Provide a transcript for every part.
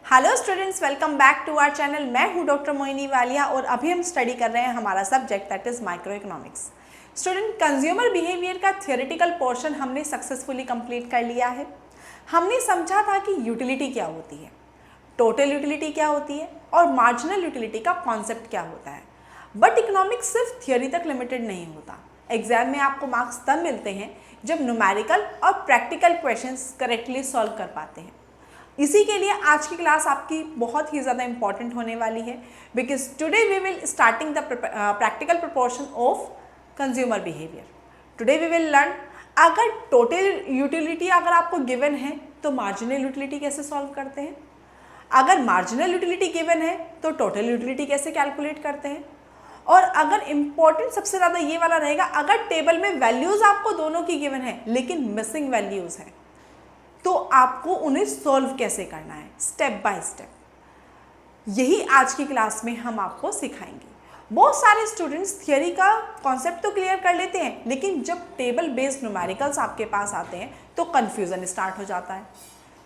Hello students, welcome back to our channel. मैं हूं doctor Moini Walia और अभी हम स्टडी कर रहे हैं हमारा subject that is micro economics. Student, consumer behaviour का थियोरेटिकल पोर्शन हमने सक्सेसफुली कंप्लीट कर लिया है। हमने समझा था कि यूटिलिटी क्या होती है, टोटल यूटिलिटी क्या होती है और मार्जिनल यूटिलिटी का कॉन्सेप्ट क्या होता है। बट इकोनॉमिक्स सिर्फ थियोरी तक लिमिटेड नहीं होता। एग्जाम में आपको मार्क्स तब मिलते हैं जब न्यूमेरिकल और प्रैक्टिकल क्वेश्चंस करेक्टली सॉल्व कर पाते हैं। इसी के लिए आज की क्लास आपकी बहुत ही ज़्यादा इंपॉर्टेंट होने वाली है, because today we will starting the practical proportion of consumer behaviour. Today we will learn अगर टोटल यूटिलिटी अगर आपको गिवन है तो मार्जिनल यूटिलिटी कैसे सॉल्व करते हैं, अगर मार्जिनल यूटिलिटी गिवन है तो टोटल यूटिलिटी कैसे कैलकुलेट करते हैं, और अगर इम्पॉर्टेंट सबसे ज़्यादा ये वाला रहेगा अगर टेबल में वैल्यूज़ आपको दोनों की गिवन है लेकिन मिसिंग वैल्यूज़ हैं तो आपको उन्हें सॉल्व कैसे करना है स्टेप बाय स्टेप। यही आज की क्लास में हम आपको सिखाएंगे। बहुत सारे स्टूडेंट्स थियरी का कॉन्सेप्ट तो क्लियर कर लेते हैं, लेकिन जब टेबल बेस्ड न्यूमेरिकल्स आपके पास आते हैं तो कंफ्यूजन स्टार्ट हो जाता है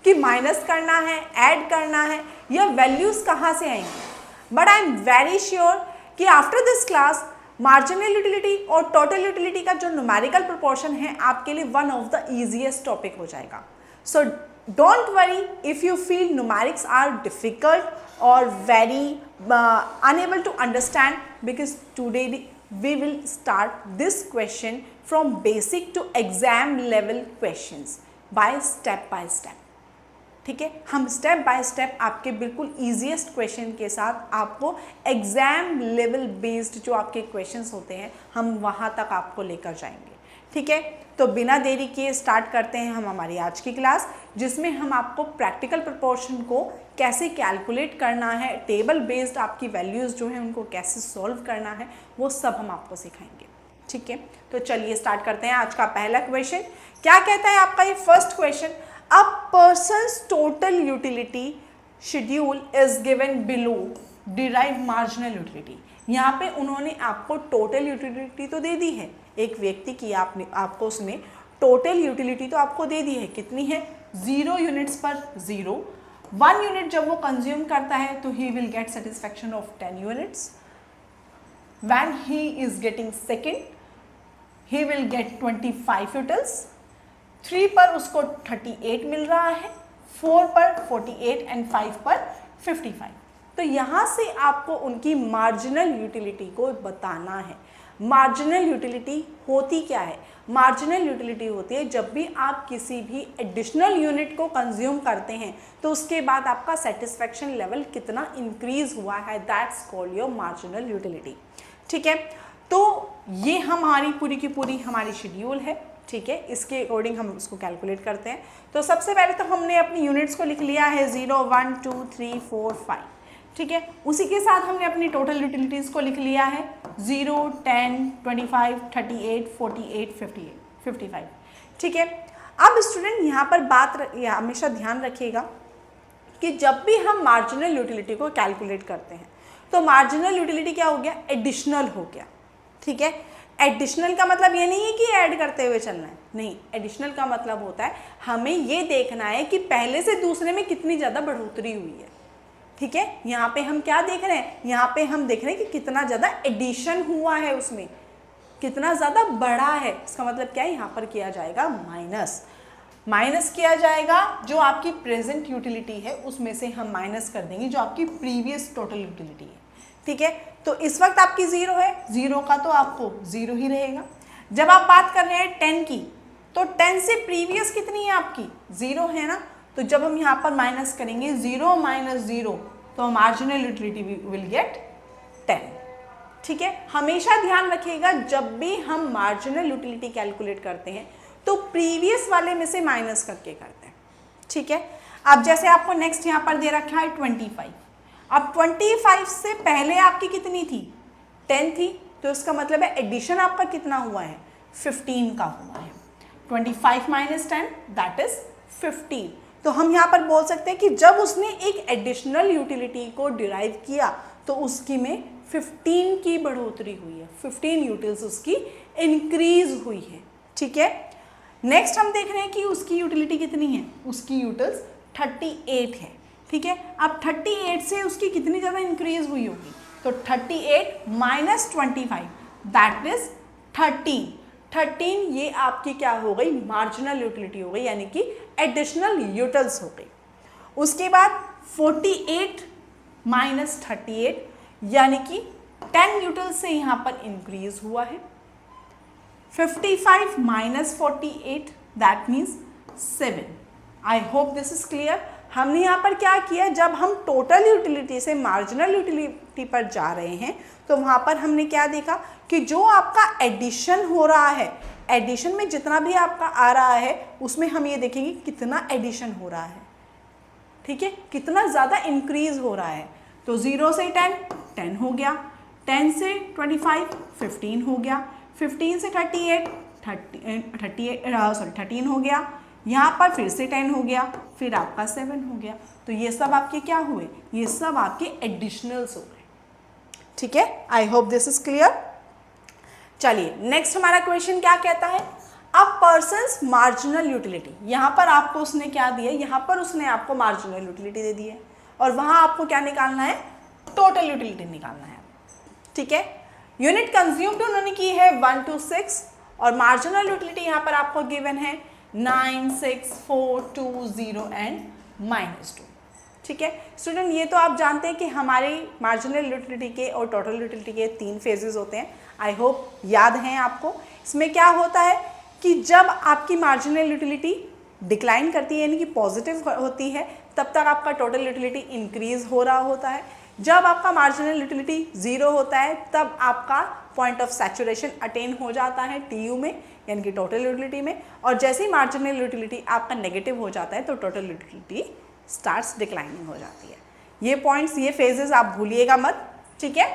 कि माइनस करना है, ऐड करना है या वैल्यूज़ कहाँ से आएंगी। But I am very sure कि after this class marginal utility और टोटल यूटिलिटी का जो न्यूमेरिकल प्रोपोर्शन है आपके लिए one of the easiest topic हो जाएगा। So don't worry if you feel numerics are difficult or very unable to understand, because today we will start this question from basic to exam level questions by step. ठीक है, हम step by step आपके बिल्कुल easiest question के साथ आपको exam level based जो आपके क्वेश्चंस होते हैं हम वहाँ तक आपको लेकर जाएंगे। ठीक है, तो बिना देरी किए स्टार्ट करते हैं हम हमारी आज की क्लास, जिसमें हम आपको प्रैक्टिकल प्रोपोर्शन को कैसे कैलकुलेट करना है, टेबल बेस्ड आपकी वैल्यूज़ जो हैं उनको कैसे सॉल्व करना है, वो सब हम आपको सिखाएंगे। ठीक है, तो चलिए स्टार्ट करते हैं। आज का पहला क्वेश्चन क्या कहता है आपका ये first question, a persons total utility schedule is given below, derive marginal utility. यहाँ पे उन्होंने आपको टोटल यूटिलिटी तो दे दी है, एक व्यक्ति की आपको उसमें टोटल यूटिलिटी तो आपको दे दी है, कितनी है 0 यूनिट्स पर 0। 1 यूनिट जब वो कंज्यूम करता है तो he will get satisfaction of 10 units. When he is getting second he will get 25 utils. 3 पर उसको 38 मिल रहा है, 4 पर 48 एंड 5 पर 55। तो यहाँ से आपको उनकी मार्जिनल यूटिलिटी को बताना है। मार्जिनल यूटिलिटी होती क्या है? मार्जिनल यूटिलिटी होती है जब भी आप किसी भी एडिशनल यूनिट को कंज्यूम करते हैं तो उसके बाद आपका सेटिस्फैक्शन लेवल कितना इंक्रीज हुआ है, that's called your marginal utility. ठीक है, तो ये हमारी पूरी की पूरी हमारी शेड्यूल है। ठीक है, इसके अकॉर्डिंग हम उसको कैलकुलेट करते हैं। तो सबसे पहले तो हमने अपनी यूनिट्स को लिख लिया है 0, 1, 2, 3, 4, 5। ठीक है, उसी के साथ हमने अपनी टोटल यूटिलिटीज़ को लिख लिया है 0, 10, 25, 38, 48, 58, 55। ठीक है, अब स्टूडेंट यहाँ पर बात हमेशा ध्यान रखिएगा कि जब भी हम मार्जिनल यूटिलिटी को कैलकुलेट करते हैं तो मार्जिनल यूटिलिटी क्या हो गया, एडिशनल हो गया। ठीक है, एडिशनल का मतलब ये नहीं है कि ऐड करते हुए चलना है, नहीं, एडिशनल का मतलब होता है हमें ये देखना है कि पहले से दूसरे में कितनी ज़्यादा बढ़ोतरी हुई है। ठीक है, यहाँ पे हम क्या देख रहे हैं, यहाँ पे हम देख रहे हैं कि कितना ज़्यादा एडिशन हुआ है, उसमें कितना ज़्यादा बढ़ा है। इसका मतलब क्या है, यहाँ पर किया जाएगा माइनस किया जाएगा। जो आपकी प्रेजेंट यूटिलिटी है उसमें से हम माइनस कर देंगे जो आपकी प्रीवियस टोटल यूटिलिटी है। ठीक है, तो इस वक्त आपकी 0 है, 0 का तो आपको 0 ही रहेगा। जब आप बात कर रहे हैं 10 की तो 10 से प्रीवियस कितनी है आपकी 0 है ना, तो जब हम यहाँ पर माइनस करेंगे 0 - 0 तो मार्जिनल यूटिलिटी विल गेट 10। ठीक है, हमेशा ध्यान रखिएगा जब भी हम मार्जिनल यूटिलिटी कैलकुलेट करते हैं तो प्रीवियस वाले में से माइनस करके करते हैं। ठीक है, अब जैसे आपको नेक्स्ट यहाँ पर दे रखा है 25। अब 25 से पहले आपकी कितनी थी, 10 थी, तो इसका मतलब है एडिशन आपका कितना हुआ है, 15 का हुआ है। 25 - 10 दैट इज 15। तो हम यहाँ पर बोल सकते हैं कि जब उसने एक एडिशनल यूटिलिटी को डिराइव किया तो उसकी में 15 की बढ़ोतरी हुई है, 15 यूटिल्स उसकी इंक्रीज हुई है। ठीक है, नेक्स्ट हम देख रहे हैं कि उसकी यूटिलिटी कितनी है, उसकी यूटिल्स 38 है। ठीक है। अब 38 से उसकी कितनी ज़्यादा इंक्रीज हुई होगी, तो 38 माइनस 25 दैट इज 13 ये आपकी क्या हो गई, मार्जिनल यूटिलिटी हो गई, यानी कि एडिशनल यूटिल्स हो गई। उसके बाद 48 माइनस 38 यानी कि 10 यूटिल्स से यहाँ पर इंक्रीज हुआ है। 55 minus 48 that means 7। I hope this is clear. हमने यहाँ पर क्या किया, जब हम टोटल यूटिलिटी से मार्जिनल यूटिलिटी पर जा रहे हैं तो वहाँ पर हमने क्या देखा कि जो आपका एडिशन हो रहा है, एडिशन में जितना भी आपका आ रहा है उसमें हम ये देखेंगे कितना एडिशन हो रहा है, ठीक है, कितना ज़्यादा इंक्रीज हो रहा है। तो 0 से 10 हो गया, 10 से 25 15 हो गया, 15 से 13 हो गया, यहाँ पर फिर से 10 हो गया, फिर आपका 7 हो गया। तो ये सब आपके क्या हुए, ये सब आपके एडिशनल्स हो गए, ठीक है। I hope this is clear. चलिए नेक्स्ट हमारा क्वेश्चन क्या कहता है, अब पर्सन्स मार्जिनल यूटिलिटी, यहाँ पर आपको उसने क्या दिया, यहाँ पर उसने आपको मार्जिनल यूटिलिटी दे दी है और वहाँ आपको क्या निकालना है, टोटल यूटिलिटी निकालना है, ठीक है। यूनिट कंज्यूम्ड उन्होंने की है 1 to 6 और मार्जिनल यूटिलिटी यहाँ पर आपको गिवन है 9, 6, 4, 2, 0 एंड -2, ठीक है। स्टूडेंट ये तो आप जानते हैं कि हमारी मार्जिनल यूटिलिटी के और टोटल यूटिलिटी के 3 फेजेस होते हैं। आई होप याद हैं आपको। इसमें क्या होता है कि जब आपकी मार्जिनल यूटिलिटी डिक्लाइन करती है यानी कि पॉजिटिव होती है तब तक आपका टोटल यूटिलिटी इंक्रीज हो रहा होता है। जब आपका मार्जिनल यूटिलिटी 0 होता है तब आपका पॉइंट ऑफ सैचुरेशन अटेन हो जाता है TU में यानी कि टोटल यूटिलिटी में, और जैसे ही मार्जिनल यूटिलिटी आपका नेगेटिव हो जाता है तो टोटल यूटिलिटी स्टार्ट्स डिक्लाइनिंग हो जाती है। ये पॉइंट्स, ये फेजेस आप भूलिएगा मत, ठीक है।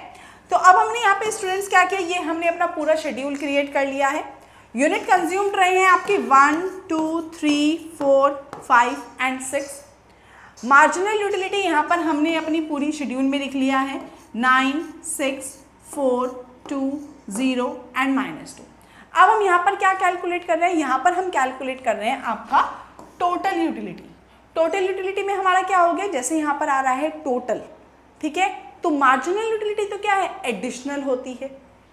तो अब हमने यहाँ पे स्टूडेंट्स क्या किया, ये हमने अपना पूरा शेड्यूल क्रिएट कर लिया है। यूनिट कंज्यूम्ड रहे हैं आपके 1, 2, 3, 4, 5 एंड 6। मार्जिनल यूटिलिटी यहाँ पर हमने अपनी पूरी शेड्यूल में लिख लिया है 9, 6, 4, 2, 0 एंड -2। अब हम यहाँ पर क्या कैलकुलेट कर रहे हैं, यहाँ पर हम कैलकुलेट कर रहे हैं आपका टोटल यूटिलिटी। टोटल यूटिलिटी में हमारा क्या हो गया, जैसे यहाँ पर आ रहा है टोटल, ठीक है, तो मार्जिनल यूटिलिटी तो क्या है, एडिशनल होती है,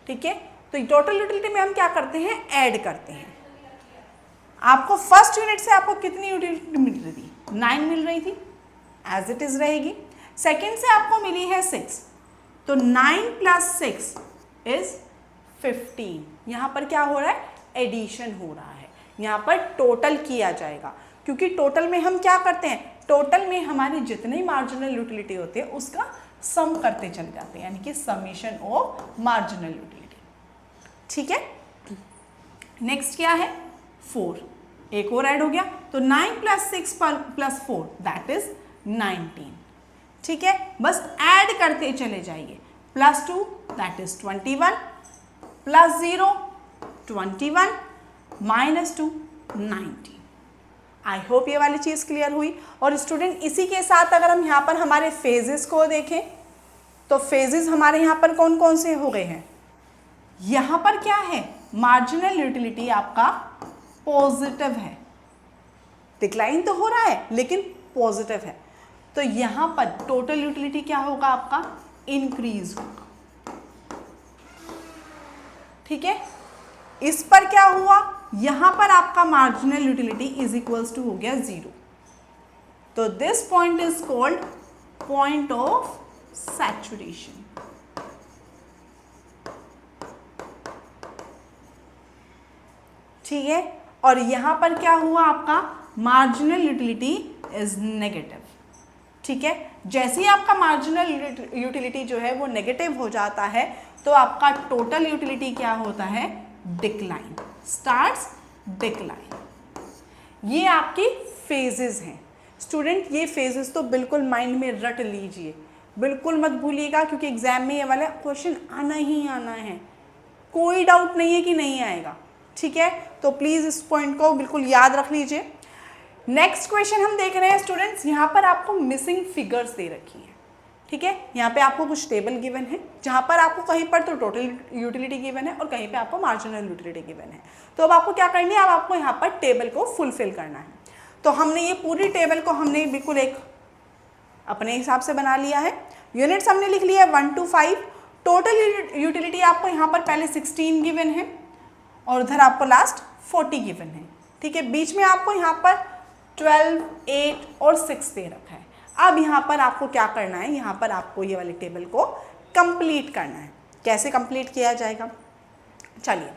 ठीक है। तो टोटल यूटिलिटी में हम क्या करते हैं, ऐड करते हैं। आपको फर्स्ट यूनिट से आपको कितनी यूटिलिटी मिल रही थी, 9 मिल रही थी, एज इट इज रहेगी। सेकेंड से आपको मिली है 6, तो 9 + 6 इज 15। यहाँ पर क्या हो रहा है, एडिशन हो रहा है, यहाँ पर टोटल किया जाएगा, क्योंकि टोटल में हम क्या करते हैं, टोटल में हमारी जितनी मार्जिनल यूटिलिटी होती है उसका सम करते चले जाते हैं, यानी कि समीशन ऑफ मार्जिनल यूटिलिटी, ठीक है। नेक्स्ट क्या है, 4, एक और ऐड हो गया, तो 9 + 6 + 4 दैट इज 19, ठीक है। बस ऐड करते चले जाइए, +2 दैट इज 21, +0 21, -2 19। आई होप ये वाली चीज़ क्लियर हुई। और स्टूडेंट इसी के साथ अगर हम यहाँ पर हमारे फेजेस को देखें तो फेजेस हमारे यहाँ पर कौन कौन से हो गए हैं, यहाँ पर क्या है, मार्जिनल यूटिलिटी आपका पॉजिटिव है, डिक्लाइन तो हो रहा है लेकिन पॉजिटिव है, तो यहाँ पर टोटल यूटिलिटी क्या होगा, आपका इंक्रीज होगा, ठीक है। इस पर क्या हुआ, यहाँ पर आपका marginal utility is equals to हो गया 0, तो this point is called point of saturation, ठीक है। और यहाँ पर क्या हुआ, आपका मार्जिनल यूटिलिटी इज नेगेटिव, ठीक है। जैसे ही आपका मार्जिनल यूटिलिटी जो है वो नेगेटिव हो जाता है तो आपका टोटल यूटिलिटी क्या होता है, डिक्लाइन, स्टार्ट्स डिक्लाइन। ये आपकी फेजेस हैं स्टूडेंट, ये फेजेस तो बिल्कुल माइंड में रट लीजिए, बिल्कुल मत भूलिएगा, क्योंकि एग्जाम में ये वाला क्वेश्चन आना ही आना है, कोई डाउट नहीं है कि नहीं आएगा, ठीक है। तो प्लीज़ इस पॉइंट को बिल्कुल याद रख लीजिए। नेक्स्ट क्वेश्चन हम देख रहे हैं स्टूडेंट्स, यहाँ पर आपको मिसिंग फिगर्स दे रखी हैं, ठीक है। यहाँ पे आपको कुछ टेबल गिवन है, जहाँ पर आपको कहीं पर तो टोटल यूटिलिटी गिवन है और कहीं पे आपको मार्जिनल यूटिलिटी गिवन है। तो अब आपको क्या करनी है, अब आपको यहाँ पर टेबल को फुलफिल करना है। तो हमने ये पूरी टेबल को हमने बिल्कुल एक अपने हिसाब से बना लिया है। यूनिट्स हमने लिख लिया है 1 to 5। टोटल यूटिलिटी आपको यहाँ पर पहले 16 गिवन है और उधर आपको लास्ट 40 गिवन है, ठीक है। बीच में आपको यहाँ पर 12, 8 और 6 दे रखा है। अब यहाँ पर आपको क्या करना है, यहाँ पर आपको ये वाले टेबल को कंप्लीट करना है। कैसे कंप्लीट किया जाएगा, चलिए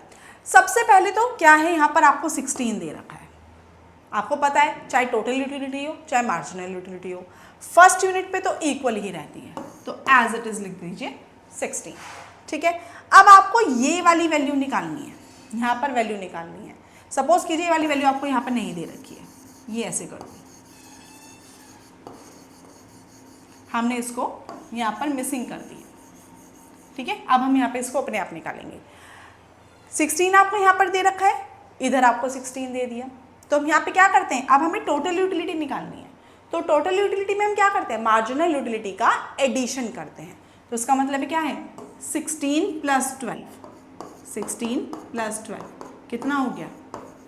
सबसे पहले तो क्या है, यहाँ पर आपको 16 दे रखा है। आपको पता है चाहे टोटल यूटिलिटी हो चाहे मार्जिनल यूटिलिटी हो, फर्स्ट यूनिट पे तो इक्वल ही रहती है, तो एज इट इज लिख दीजिए 16, ठीक है। अब आपको ये वाली वैल्यू निकालनी है, यहाँ पर वैल्यू निकालनी है। सपोज कीजिए ये वाली वैल्यू आपको यहाँ पर नहीं दे रखी है, ये ऐसे कर दो, हमने इसको यहाँ पर मिसिंग कर दी, ठीक है। अब हम यहाँ पे इसको अपने आप निकालेंगे। 16 आपको यहाँ पर दे रखा है, इधर आपको 16 दे दिया, तो हम यहाँ पे क्या करते हैं, अब हमें टोटल यूटिलिटी निकालनी है। तो टोटल यूटिलिटी में हम क्या करते हैं, मार्जिनल यूटिलिटी का एडिशन करते हैं। तो इसका मतलब क्या है, 16 + 12, 16 + 12 कितना हो गया,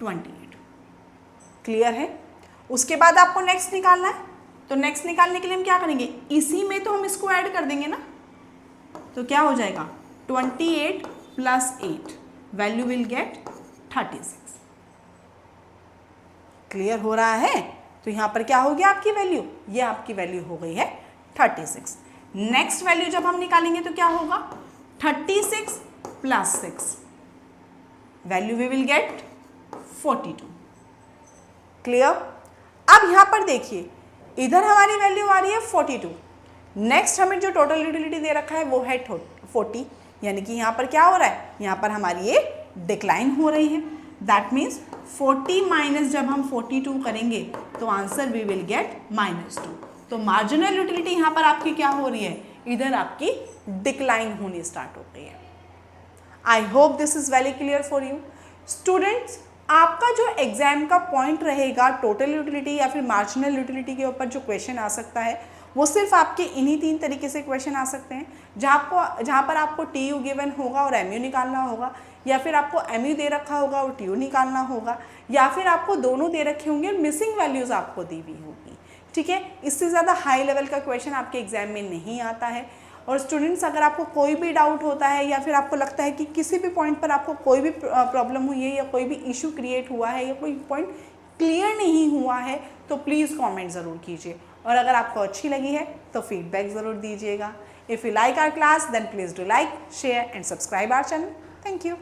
28। क्लियर है। उसके बाद आपको नेक्स्ट निकालना है, तो नेक्स्ट निकालने के लिए हम क्या करेंगे, इसी में तो हम इसको ऐड कर देंगे ना, तो क्या हो जाएगा 28 + 8, वैल्यू विल गेट 36। क्लियर हो रहा है। तो यहाँ पर क्या हो गया आपकी वैल्यू, ये आपकी वैल्यू हो गई है 36। नेक्स्ट वैल्यू जब हम निकालेंगे तो क्या होगा, 36 + 6, value we will get 42। Clear. अब यहाँ पर देखिए इधर हमारी वैल्यू आ रही है 42, नेक्स्ट हमें जो टोटल यूटिलिटी दे रखा है वो है 40, यानी कि यहाँ पर क्या हो रहा है, यहाँ पर हमारी ये डिक्लाइन हो रही है। दैट मीन्स 40 माइनस जब हम 42 करेंगे तो आंसर वी विल गेट -2। तो मार्जिनल यूटिलिटी यहाँ पर आपकी क्या हो रही है, इधर आपकी डिक्लाइन होनी स्टार्ट हो गई है। I hope this is very clear for you students. आपका जो एग्जाम का पॉइंट रहेगा टोटल यूटिलिटी या फिर मार्जिनल यूटिलिटी के ऊपर जो क्वेश्चन आ सकता है वो सिर्फ आपके इन्हीं 3 तरीके से क्वेश्चन आ सकते हैं, जहाँ पर आपको TU गिवन होगा और MU निकालना होगा, या फिर आपको MU दे रखा होगा और TU निकालना होगा, या फिर आपको दोनों दे रखे होंगे, मिसिंग वैल्यूज़ आपको दी हुई होगी, ठीक है। इससे ज़्यादा हाई लेवल का क्वेश्चन आपके एग्जाम में नहीं आता है। और स्टूडेंट्स अगर आपको कोई भी डाउट होता है या फिर आपको लगता है कि किसी भी पॉइंट पर आपको कोई भी प्रॉब्लम हुई है या कोई भी इशू क्रिएट हुआ है या कोई पॉइंट क्लियर नहीं हुआ है, तो प्लीज़ कमेंट ज़रूर कीजिए। और अगर आपको अच्छी लगी है तो फीडबैक ज़रूर दीजिएगा। If you like our class then please do like, share and subscribe our channel. Thank you.